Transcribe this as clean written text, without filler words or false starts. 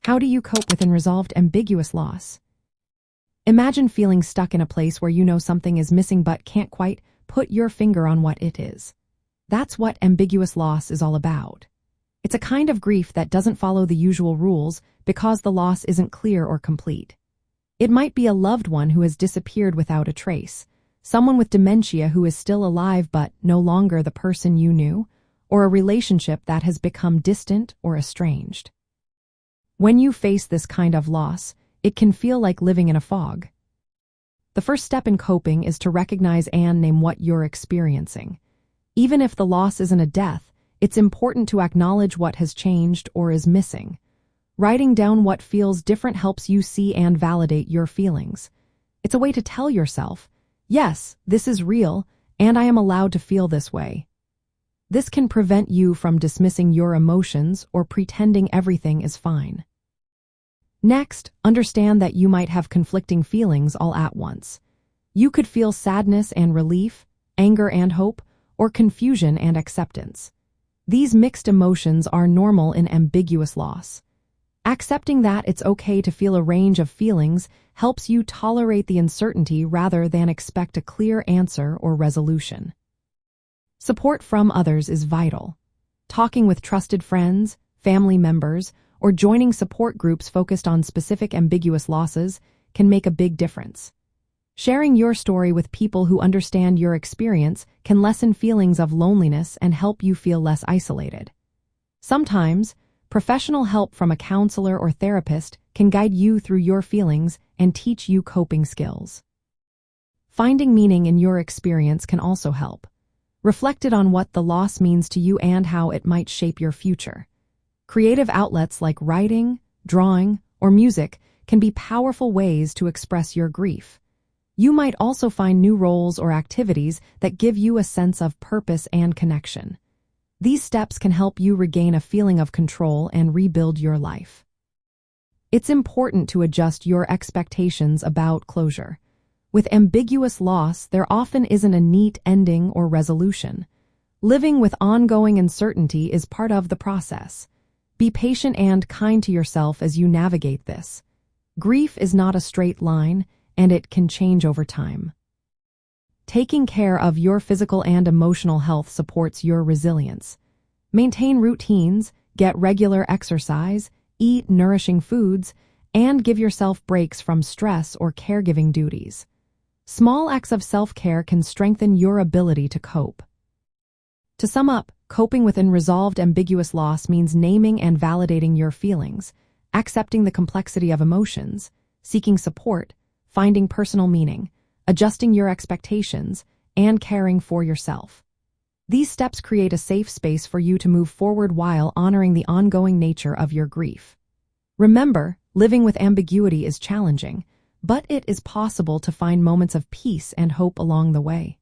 How do you cope with unresolved ambiguous loss? Imagine feeling stuck in a place where you know something is missing but can't quite put your finger on what it is. That's what ambiguous loss is all about. It's a kind of grief that doesn't follow the usual rules because the loss isn't clear or complete. It might be a loved one who has disappeared without a trace, someone with dementia who is still alive but no longer the person you knew, or a relationship that has become distant or estranged. When you face this kind of loss, it can feel like living in a fog. The first step in coping is to recognize and name what you're experiencing. Even if the loss isn't a death, it's important to acknowledge what has changed or is missing. Writing down what feels different helps you see and validate your feelings. It's a way to tell yourself, yes, this is real, and I am allowed to feel this way. This can prevent you from dismissing your emotions or pretending everything is fine. Next, understand that you might have conflicting feelings all at once. You could feel sadness and relief, anger and hope, or confusion and acceptance. These mixed emotions are normal in ambiguous loss. Accepting that it's okay to feel a range of feelings helps you tolerate the uncertainty rather than expect a clear answer or resolution. Support from others is vital. Talking with trusted friends, family members, or joining support groups focused on specific ambiguous losses can make a big difference. Sharing your story with people who understand your experience can lessen feelings of loneliness and help you feel less isolated. Sometimes, professional help from a counselor or therapist can guide you through your feelings and teach you coping skills. Finding meaning in your experience can also help. Reflect on what the loss means to you and how it might shape your future. Creative outlets like writing, drawing, or music can be powerful ways to express your grief. You might also find new roles or activities that give you a sense of purpose and connection. These steps can help you regain a feeling of control and rebuild your life. It's important to adjust your expectations about closure. With ambiguous loss, there often isn't a neat ending or resolution. Living with ongoing uncertainty is part of the process. Be patient and kind to yourself as you navigate this. Grief is not a straight line, and it can change over time. Taking care of your physical and emotional health supports your resilience. Maintain routines, get regular exercise, eat nourishing foods, and give yourself breaks from stress or caregiving duties. Small acts of self-care can strengthen your ability to cope. To sum up, coping with unresolved ambiguous loss means naming and validating your feelings, accepting the complexity of emotions, seeking support, finding personal meaning, adjusting your expectations, and caring for yourself. These steps create a safe space for you to move forward while honoring the ongoing nature of your grief. Remember, living with ambiguity is challenging, but it is possible to find moments of peace and hope along the way.